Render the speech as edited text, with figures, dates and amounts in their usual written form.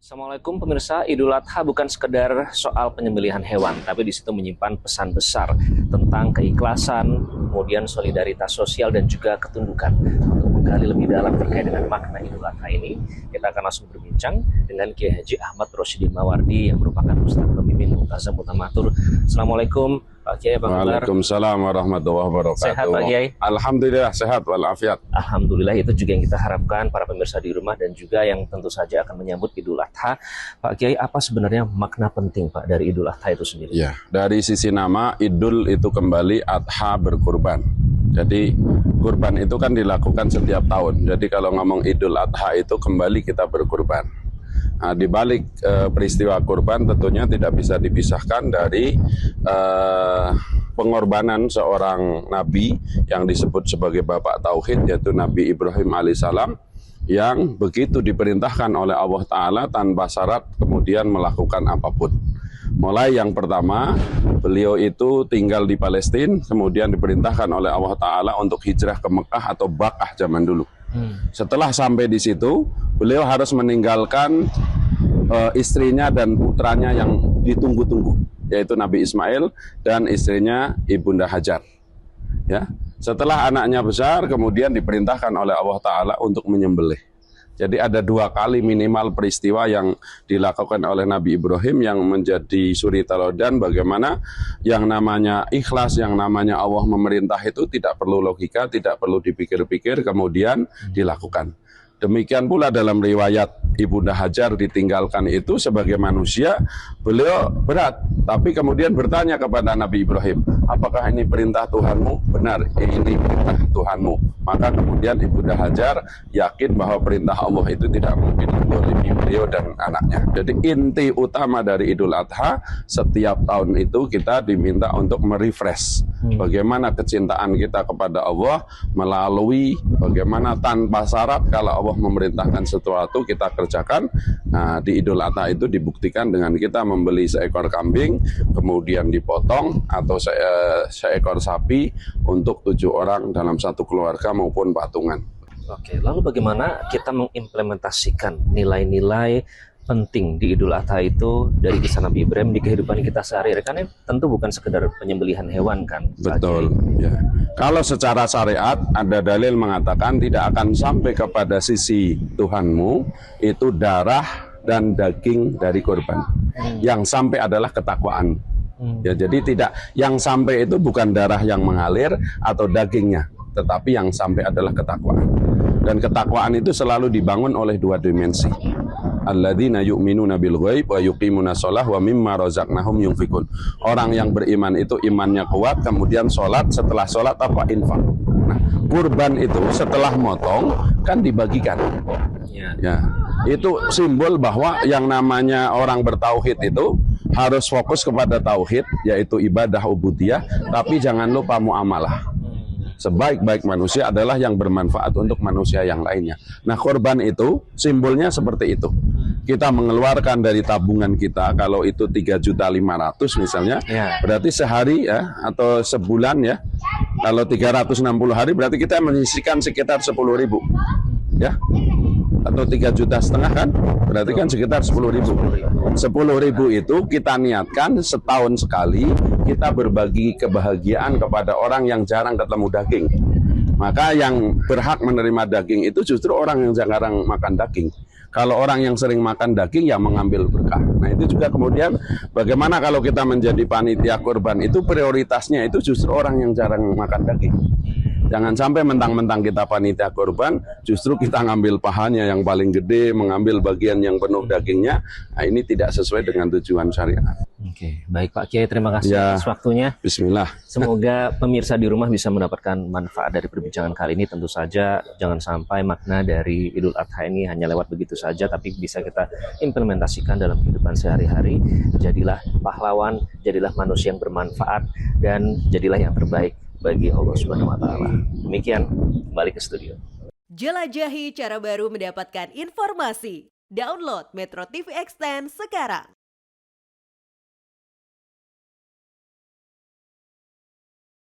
Assalamualaikum pemirsa, Idul Adha bukan sekedar soal penyembelihan hewan, tapi di situ menyimpan pesan besar tentang keikhlasan, kemudian solidaritas sosial dan juga ketundukan. Untuk menggali lebih dalam terkait dengan makna Idul Adha ini, kita akan langsung berbincang dengan Kiai Haji Ahmad Rosyidin Mawardi yang merupakan Ustadz Pemimpin Mu'tazam Mutamatur. Assalamualaikum Pak Kiai, apa kabar? Waalaikumsalam warahmatullahi wabarakatuh. Sehat Pak Kiai? Alhamdulillah sehat walafiat. Alhamdulillah, itu juga yang kita harapkan para pemirsa di rumah dan juga yang tentu saja akan menyambut Idul Adha. Pak Kiai, apa sebenarnya makna penting Pak dari Idul Adha itu sendiri? Ya, dari sisi nama Idul itu kembali Adha berkurban. Jadi kurban itu kan dilakukan setiap tahun. Jadi kalau ngomong Idul Adha itu kembali kita berkurban. Nah, di balik peristiwa kurban tentunya tidak bisa dipisahkan dari pengorbanan seorang nabi yang disebut sebagai bapak tauhid, yaitu Nabi Ibrahim alaihissalam, yang begitu diperintahkan oleh Allah Ta'ala tanpa syarat kemudian melakukan apapun. Mulai yang pertama, beliau itu tinggal di Palestina, kemudian diperintahkan oleh Allah Ta'ala untuk hijrah ke Mekah atau Bakah zaman dulu. Setelah sampai di situ, beliau harus meninggalkan istrinya dan putranya yang ditunggu-tunggu, yaitu Nabi Ismail dan istrinya Ibunda Hajar. Ya, setelah anaknya besar, kemudian diperintahkan oleh Allah Ta'ala untuk menyembelih. Jadi ada 2 kali minimal peristiwa yang dilakukan oleh Nabi Ibrahim yang menjadi suri teladan bagaimana yang namanya ikhlas, yang namanya Allah memerintah itu tidak perlu logika, tidak perlu dipikir-pikir, kemudian dilakukan. Demikian pula dalam riwayat Ibunda Hajar ditinggalkan itu sebagai manusia, beliau berat. Tapi kemudian bertanya kepada Nabi Ibrahim, apakah ini perintah Tuhanmu? Benar, ini perintah Tuhanmu. Maka kemudian Ibunda Hajar yakin bahwa perintah Allah itu tidak mungkin menzalimi beliau dan anaknya. Jadi inti utama dari Idul Adha, setiap tahun itu kita diminta untuk merefresh bagaimana kecintaan kita kepada Allah melalui bagaimana tanpa syarat kalau Allah memerintahkan sesuatu kita kerjakan. Nah, di Idul Adha itu dibuktikan dengan kita membeli seekor kambing, kemudian dipotong, atau seekor sapi untuk 7 orang dalam satu keluarga maupun patungan. Oke, lalu bagaimana kita mengimplementasikan nilai-nilai penting di Idul Adha itu dari kisah Nabi Ibrahim di kehidupan kita sehari-hari? Karena tentu bukan sekedar penyembelihan hewan kan? Betul. Ya. Kalau secara syariat ada dalil mengatakan tidak akan sampai kepada sisi Tuhanmu itu darah dan daging dari korban. Yang sampai adalah ketakwaan. Ya, jadi tidak, yang sampai itu bukan darah yang mengalir atau dagingnya, tetapi yang sampai adalah ketakwaan. Dan ketakwaan itu selalu dibangun oleh 2 dimensi. Alladzina yu'minuna bil ghaib wa yuqimuna shalah wa mimma razaqnahum yunfikun. Orang yang beriman itu imannya kuat, kemudian sholat, setelah sholat apa? Infak. Nah, kurban itu setelah motong kan dibagikan. Ya, itu simbol bahwa yang namanya orang bertauhid itu harus fokus kepada tauhid, yaitu ibadah ubudiyah, tapi jangan lupa muamalah. Sebaik-baik manusia adalah yang bermanfaat untuk manusia yang lainnya. Nah, korban itu simbolnya seperti itu. Kita mengeluarkan dari tabungan kita, kalau itu 3.500.000 misalnya, berarti sehari ya, atau sebulan ya, kalau 360 hari berarti kita menyisihkan sekitar 10.000 ya, atau 3,5 juta kan, berarti kan sekitar 10.000. 10.000 itu kita niatkan setahun sekali kita berbagi kebahagiaan kepada orang yang jarang ketemu daging. Maka yang berhak menerima daging itu justru orang yang jarang makan daging. Kalau orang yang sering makan daging ya mengambil berkah. Nah, itu juga kemudian bagaimana kalau kita menjadi panitia kurban itu prioritasnya itu justru orang yang jarang makan daging. Jangan sampai mentang-mentang kita panitia kurban, justru kita ngambil pahanya yang paling gede, mengambil bagian yang penuh dagingnya. Nah, ini tidak sesuai dengan tujuan syariat. Oke, baik Pak Kiai, terima kasih atas waktunya. Bismillah. Semoga pemirsa di rumah bisa mendapatkan manfaat dari perbincangan kali ini. Tentu saja jangan sampai makna dari Idul Adha ini hanya lewat begitu saja, tapi bisa kita implementasikan dalam kehidupan sehari-hari. Jadilah pahlawan, jadilah manusia yang bermanfaat, dan jadilah yang terbaik bagi Allah Subhanahu wa Ta'ala. Demikian, kembali ke studio. Jelajahi cara baru mendapatkan informasi. Download Metro TV Extend sekarang.